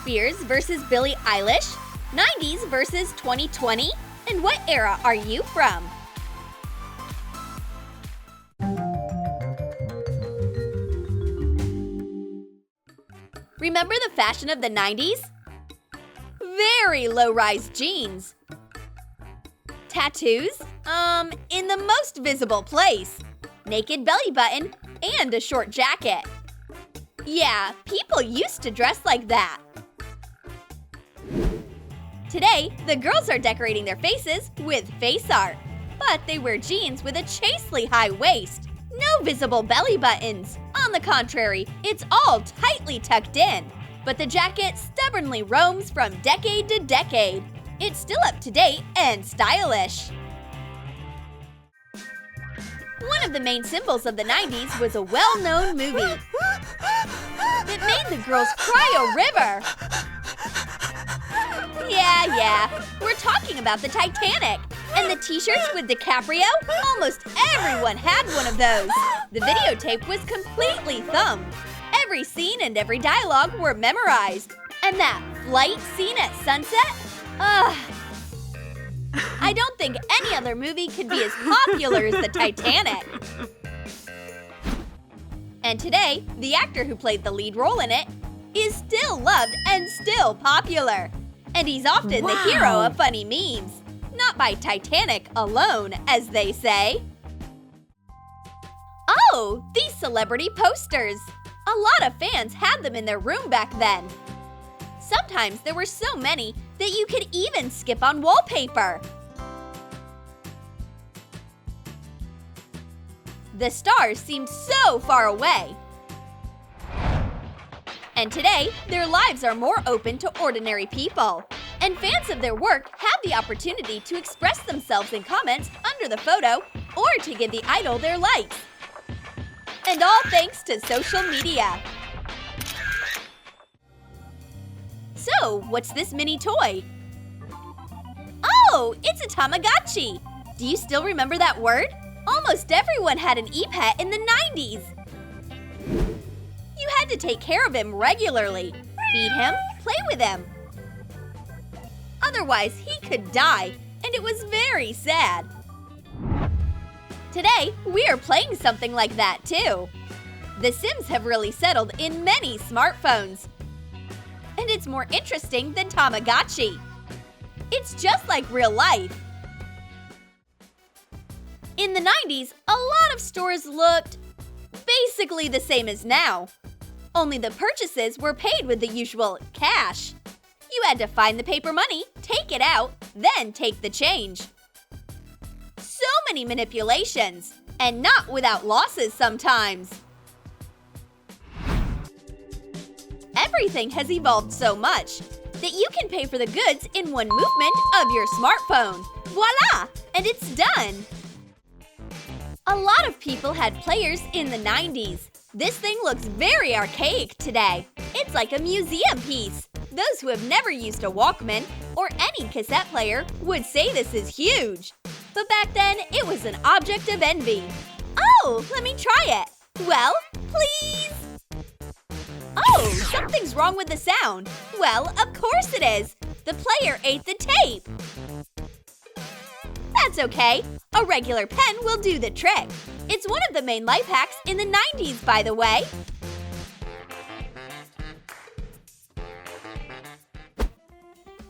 Spears versus Billie Eilish, 90s versus 2020, and what era are you from? Remember the fashion of the 90s? Very low-rise jeans. Tattoos? In the most visible place. Naked belly button and a short jacket. Yeah, people used to dress like that. Today, the girls are decorating their faces with face art. But they wear jeans with a chastely high waist. No visible belly buttons. On the contrary, it's all tightly tucked in. But the jacket stubbornly roams from decade to decade. It's still up to date and stylish. One of the main symbols of the 90s was a well-known movie. It made the girls cry a river. Yeah, we're talking about the Titanic. And the t-shirts with DiCaprio? Almost everyone had one of those. The videotape was completely thumbed. Every scene and every dialogue were memorized. And that flight scene at sunset? I don't think any other movie could be as popular as the Titanic. And today, the actor who played the lead role in it is still loved and still popular. And he's often the hero of funny memes. Not by Titanic alone, as they say. Oh, these celebrity posters! A lot of fans had them in their room back then. Sometimes there were so many that you could even skip on wallpaper. The stars seemed so far away. And today, their lives are more open to ordinary people. And fans of their work have the opportunity to express themselves in comments under the photo or to give the idol their likes. And all thanks to social media. So, what's this mini toy? Oh, it's a Tamagotchi! Do you still remember that word? Almost everyone had an e-pet in the 90s. You had to take care of him regularly. Feed him, play with him. Otherwise, he could die, and it was very sad. Today, we are playing something like that too. The Sims have really settled in many smartphones. And it's more interesting than Tamagotchi. It's just like real life. In the 90s, a lot of stores looked basically the same as now. Only the purchases were paid with the usual cash. You had to find the paper money, take it out, then take the change. So many manipulations, and not without losses sometimes. Everything has evolved so much that you can pay for the goods in one movement of your smartphone. Voila! And it's done! A lot of people had players in the 90s. This thing looks very archaic today. It's like a museum piece. Those who have never used a Walkman or any cassette player would say this is huge. But back then, it was an object of envy. Oh, let me try it. Well, please? Oh, something's wrong with the sound. Well, of course it is. The player ate the tape. That's okay. A regular pen will do the trick. It's one of the main life hacks in the 90s, by the way.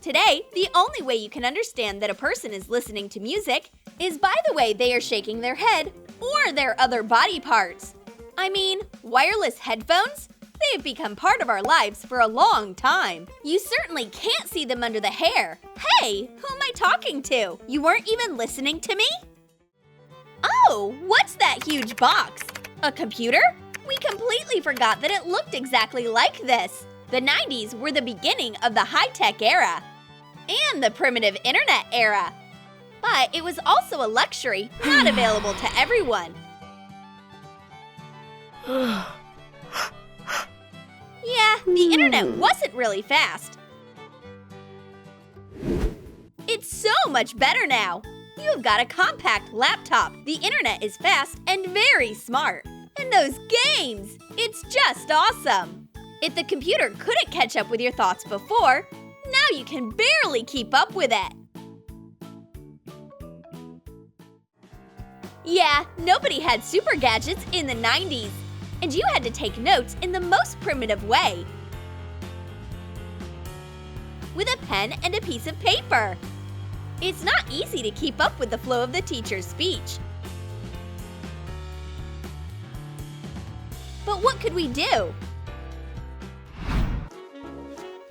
Today, the only way you can understand that a person is listening to music is by the way they are shaking their head or their other body parts. I mean, wireless headphones? They have become part of our lives for a long time. You certainly can't see them under the hair. Hey, who am I talking to? You weren't even listening to me? Oh, what's that huge box? A computer? We completely forgot that it looked exactly like this. The 90s were the beginning of the high-tech era and the primitive internet era. But it was also a luxury not available to everyone. Yeah, the internet wasn't really fast. It's so much better now. You've got a compact laptop. The internet is fast and very smart. And those games! It's just awesome. If the computer couldn't catch up with your thoughts before, now you can barely keep up with it. Yeah, nobody had super gadgets in the 90s, and you had to take notes in the most primitive way. With a pen and a piece of paper. It's not easy to keep up with the flow of the teacher's speech. But what could we do?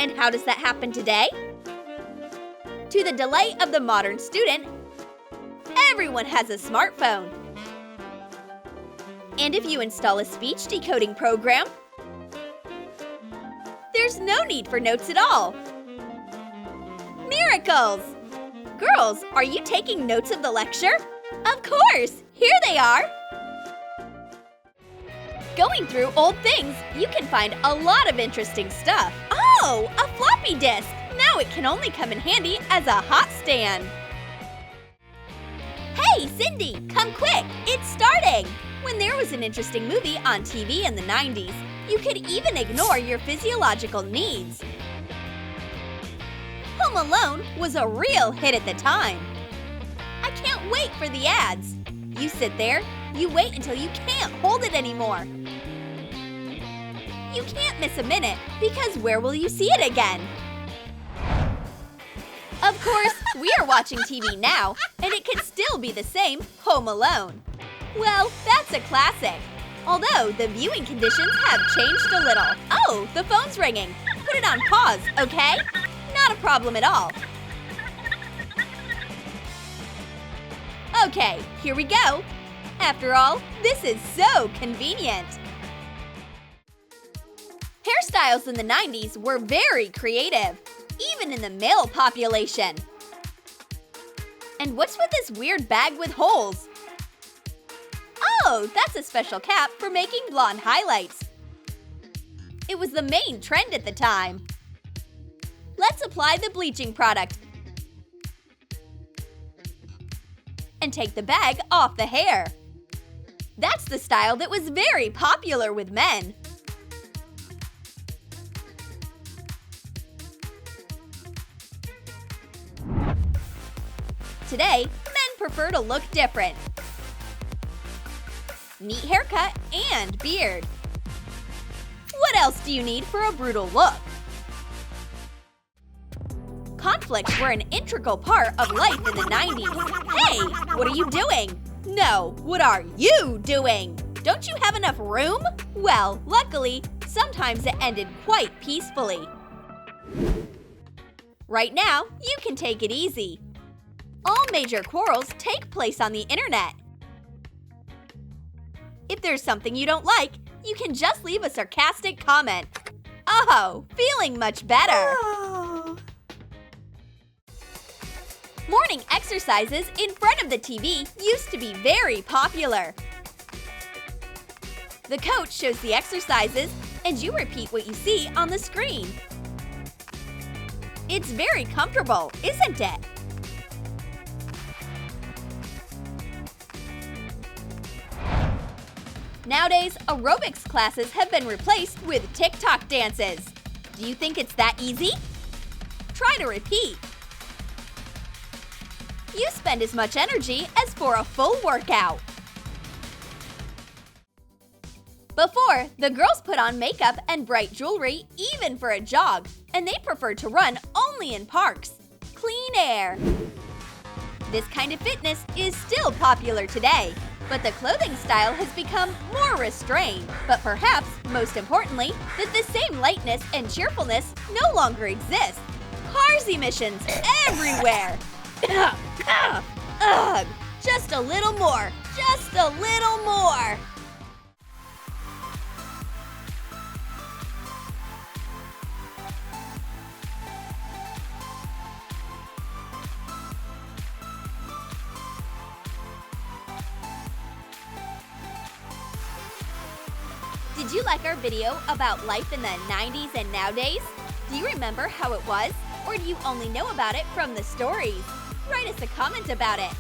And how does that happen today? To the delight of the modern student, everyone has a smartphone. And if you install a speech decoding program, there's no need for notes at all. Miracles! Girls, are you taking notes of the lecture? Of course! Here they are! Going through old things, you can find a lot of interesting stuff. Oh, a floppy disk! Now it can only come in handy as a hot stand. Hey, Cindy, come quick! It's starting! When there was an interesting movie on TV in the 90s, you could even ignore your physiological needs. Home Alone was a real hit at the time. I can't wait for the ads. You sit there, you wait until you can't hold it anymore. You can't miss a minute, because where will you see it again? Of course, we are watching TV now, and it can still be the same Home Alone. Well, that's a classic. Although the viewing conditions have changed a little. Oh, the phone's ringing. Put it on pause, okay? Not a problem at all. Okay, here we go. After all, this is so convenient. Hairstyles in the 90s were very creative, even in the male population. And what's with this weird bag with holes? Oh, that's a special cap for making blonde highlights. It was the main trend at the time. Let's apply the bleaching product and take the bag off the hair. That's the style that was very popular with men. Today, men prefer to look different. Neat haircut and beard. What else do you need for a brutal look? Conflicts were an integral part of life in the 90s. Hey, what are you doing? No, what are you doing? Don't you have enough room? Well, luckily, sometimes it ended quite peacefully. Right now, you can take it easy. All major quarrels take place on the internet. If there's something you don't like, you can just leave a sarcastic comment. Oh, feeling much better. Oh. Morning exercises in front of the TV used to be very popular. The coach shows the exercises, and you repeat what you see on the screen. It's very comfortable, isn't it? Nowadays, aerobics classes have been replaced with TikTok dances. Do you think it's that easy? Try to repeat. You spend as much energy as for a full workout. Before, the girls put on makeup and bright jewelry even for a jog, and they preferred to run only in parks. Clean air. This kind of fitness is still popular today, but the clothing style has become more restrained. But perhaps, most importantly, that the same lightness and cheerfulness no longer exist. Cars emissions everywhere. Ugh, just a little more, just a little more. Did you like our video about life in the 90s and nowadays? Do you remember how it was? Or do you only know about it from the stories? Write us a comment about it.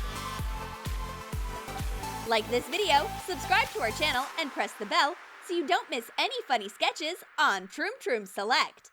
Like this video, subscribe to our channel, and press the bell so you don't miss any funny sketches on Troom Select.